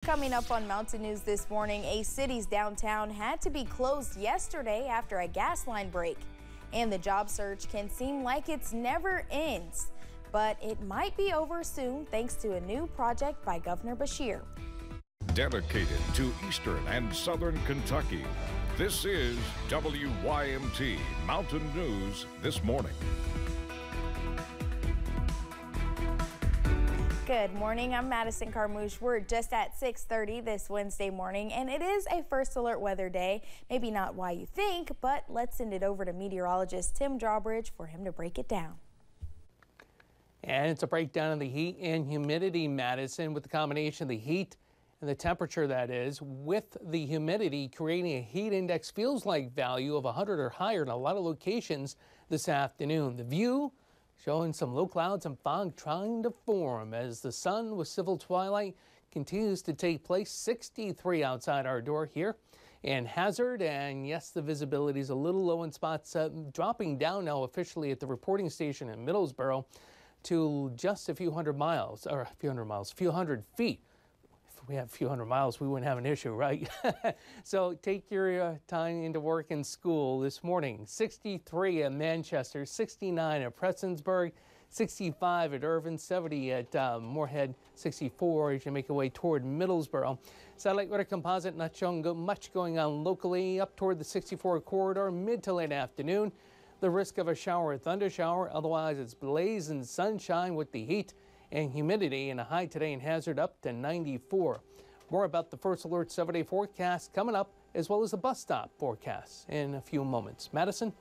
Coming up on Mountain News this morning, a city's downtown had to be closed yesterday after a gas line break. And the job search can seem like it's never ends, but it might be over soon thanks to a new project by Governor Beshear. Dedicated to Eastern and Southern Kentucky, this is WYMT Mountain News this morning. Good morning, I'm Madison Carmouche. We're just at 6:30 this Wednesday morning, and it is a first alert weather day. Maybe not why you think, but let's send it over to meteorologist Tim Drawbridge for him to break it down. And it's a breakdown of the heat and humidity, Madison, with the combination of the heat and the temperature, that is, with the humidity creating a heat index feels like value of 100 or higher in a lot of locations this afternoon. The view showing some low clouds and fog trying to form as the sun with civil twilight continues to take place. 63 outside our door here in Hazard, and yes, the visibility is a little low in spots, dropping down now officially at the reporting station in Middlesboro to just a few hundred feet. If we have a few hundred miles, we wouldn't have an issue, right? So take your time into work and school this morning. 63 at Manchester, 69 at Prestonsburg, 65 at Irvine, 70 at Moorhead, 64 as you make your way toward Middlesboro. Satellite weather composite not showing much going on locally up toward the 64 corridor mid to late afternoon. The risk of a shower or thunder shower, otherwise it's blazing sunshine with the heat and humidity, and a high today in Hazard up to 94. More about the First Alert 7-day forecast coming up, as well as the bus stop forecast in a few moments. Madison?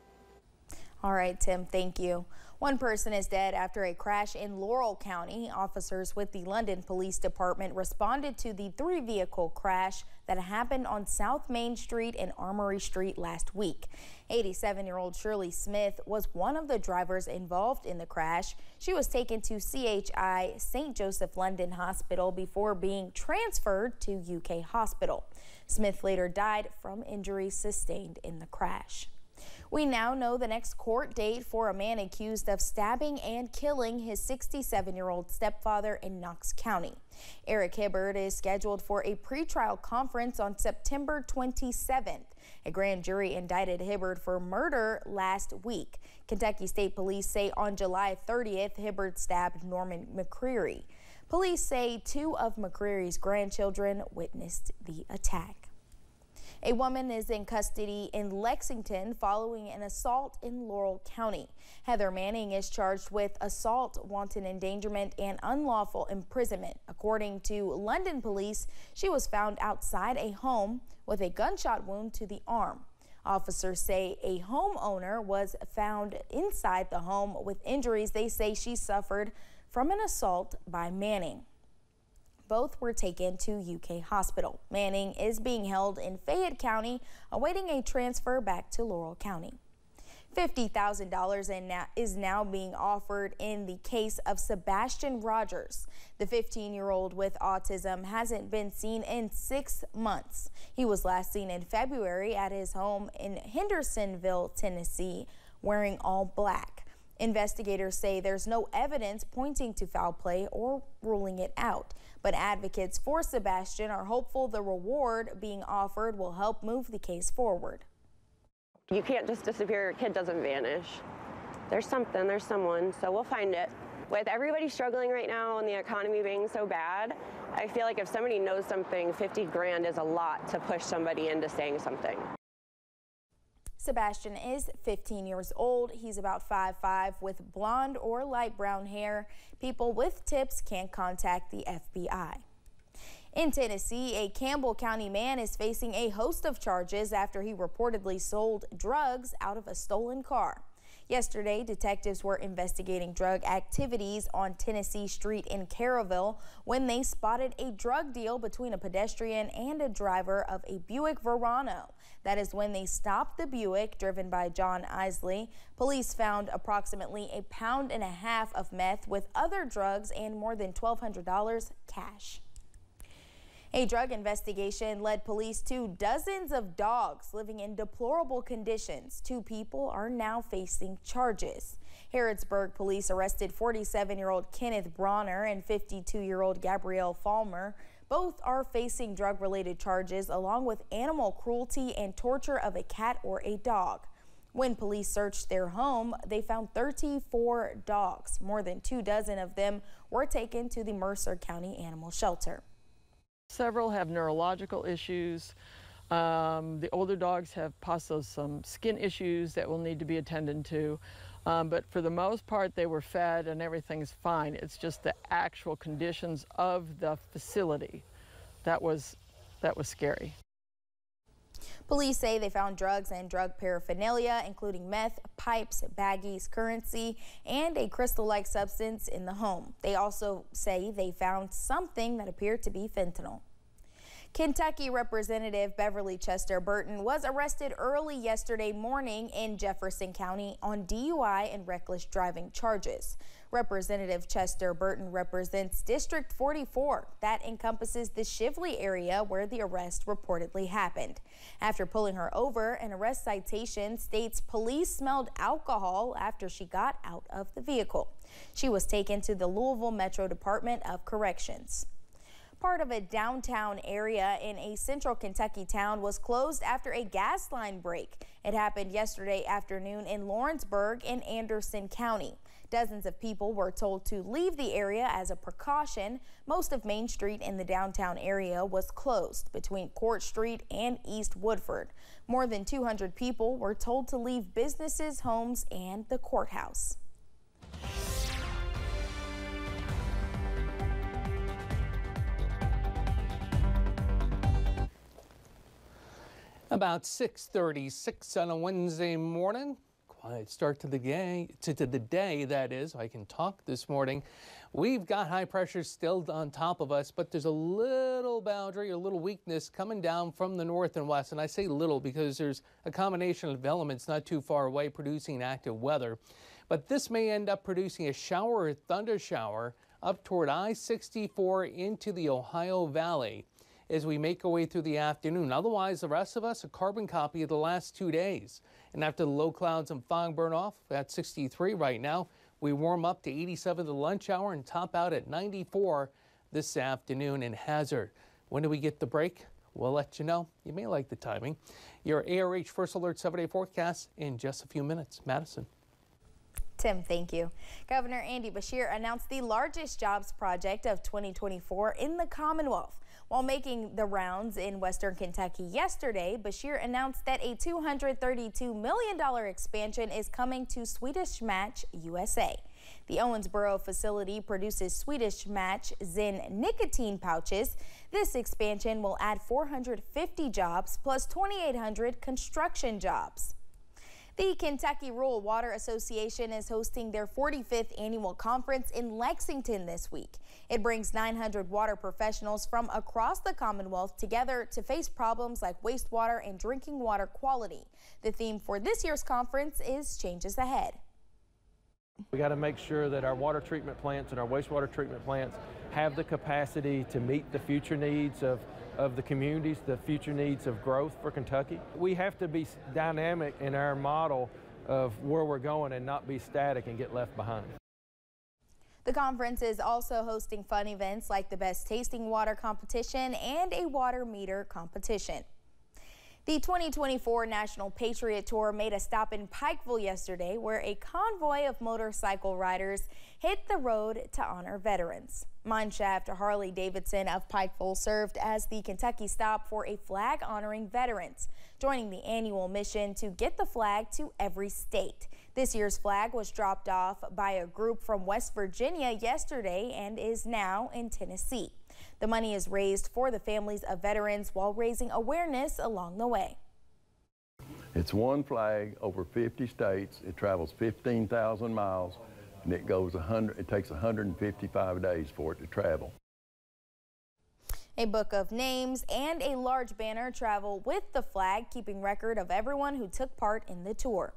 All right, Tim, thank you. One person is dead after a crash in Laurel County. Officers with the London Police Department responded to the three-vehicle crash that happened on South Main Street and Armory Street last week. 87-year-old Shirley Smith was one of the drivers involved in the crash. She was taken to CHI St. Joseph London Hospital before being transferred to UK Hospital. Smith later died from injuries sustained in the crash. We now know the next court date for a man accused of stabbing and killing his 67-year-old stepfather in Knox County. Eric Hibbard is scheduled for a pretrial conference on September 27th. A grand jury indicted Hibbard for murder last week. Kentucky State Police say on July 30th, Hibbard stabbed Norman McCreary. Police say two of McCreary's grandchildren witnessed the attack. A woman is in custody in Lexington following an assault in Laurel County. Heather Manning is charged with assault, wanton endangerment, and unlawful imprisonment. According to London police, she was found outside a home with a gunshot wound to the arm. Officers say a homeowner was found inside the home with injuries they say she suffered from an assault by Manning. Both were taken to UK Hospital. Manning is being held in Fayette County, awaiting a transfer back to Laurel County. $50,000 is now being offered in the case of Sebastian Rogers. The 15-year-old with autism hasn't been seen in 6 months. He was last seen in February at his home in Hendersonville, Tennessee, wearing all black. Investigators say there's no evidence pointing to foul play or ruling it out. But advocates for Sebastian are hopeful the reward being offered will help move the case forward. You can't just disappear. Your kid doesn't vanish. There's something, there's someone, so we'll find it. With everybody struggling right now and the economy being so bad, I feel like if somebody knows something, 50 grand is a lot to push somebody into saying something. Sebastian is 15 years old. He's about 5'5" with blonde or light brown hair. People with tips can contact the FBI. In Tennessee, a Campbell County man is facing a host of charges after he reportedly sold drugs out of a stolen car. Yesterday, detectives were investigating drug activities on Tennessee Street in Caryville when they spotted a drug deal between a pedestrian and a driver of a Buick Verano. That is when they stopped the Buick, driven by John Isley. Police found approximately 1.5 pounds of meth with other drugs and more than $1,200 cash. A drug investigation led police to dozens of dogs living in deplorable conditions. 2 people are now facing charges. Harrodsburg police arrested 47-year-old Kenneth Bronner and 52-year-old Gabrielle Falmer. Both are facing drug-related charges along with animal cruelty and torture of a cat or a dog. When police searched their home, they found 34 dogs. More than 24 of them were taken to the Mercer County Animal Shelter. Several have neurological issues. The older dogs have possibly some skin issues that will need to be attended to. But for the most part, they were fed and everything's fine. It's just the actual conditions of the facility that was scary. Police say they found drugs and drug paraphernalia, including meth, pipes, baggies, currency, and a crystal-like substance in the home. They also say they found something that appeared to be fentanyl. Kentucky Representative Beverly Chester Burton was arrested early yesterday morning in Jefferson County on DUI and reckless driving charges. Representative Chester Burton represents District 44. That encompasses the Shively area where the arrest reportedly happened. After pulling her over, an arrest citation states police smelled alcohol after she got out of the vehicle. She was taken to the Louisville Metro Department of Corrections. Part of a downtown area in a central Kentucky town was closed after a gas line break. It happened yesterday afternoon in Lawrenceburg in Anderson County. Dozens of people were told to leave the area as a precaution. Most of Main Street in the downtown area was closed between Court Street and East Woodford. More than 200 people were told to leave businesses, homes, and the courthouse. About 6:36 on a Wednesday morning. Quiet start to the day, that is. I can talk this morning. We've got high pressure still on top of us, but there's a little boundary, a little weakness coming down from the north and west. And I say little because there's a combination of elements not too far away producing active weather. But this may end up producing a shower or thunder shower up toward I-64 into the Ohio Valley as we make our way through the afternoon. Otherwise, the rest of us, a carbon copy of the last 2 days. And after the low clouds and fog burn off, at 63 right now, we warm up to 87 the lunch hour and top out at 94 this afternoon in Hazard. When do we get the break? We'll let you know. You may like the timing. Your ARH First Alert 7-day forecast in just a few minutes. Madison. Tim, thank you. Governor Andy Beshear announced the largest jobs project of 2024 in the Commonwealth. While making the rounds in Western Kentucky yesterday, Beshear announced that a $232 million expansion is coming to Swedish Match USA. The Owensboro facility produces Swedish Match Zyn nicotine pouches. This expansion will add 450 jobs plus 2,800 construction jobs. The Kentucky Rural Water Association is hosting their 45th annual conference in Lexington this week. It brings 900 water professionals from across the Commonwealth together to face problems like wastewater and drinking water quality. The theme for this year's conference is Changes Ahead. We got to make sure that our water treatment plants and our wastewater treatment plants have the capacity to meet the future needs of the communities, the future needs of growth for Kentucky. We have to be dynamic in our model of where we're going and not be static and get left behind. The conference is also hosting fun events like the Best Tasting Water competition and a water meter competition. The 2024 National Patriot Tour made a stop in Pikeville yesterday, where a convoy of motorcycle riders hit the road to honor veterans. Mineshaft Harley-Davidson of Pikeville served as the Kentucky stop for a flag honoring veterans, joining the annual mission to get the flag to every state. This year's flag was dropped off by a group from West Virginia yesterday and is now in Tennessee. The money is raised for the families of veterans while raising awareness along the way. It's one flag over 50 states. It travels 15,000 miles, and it takes 155 days for it to travel. A book of names and a large banner travel with the flag, keeping record of everyone who took part in the tour.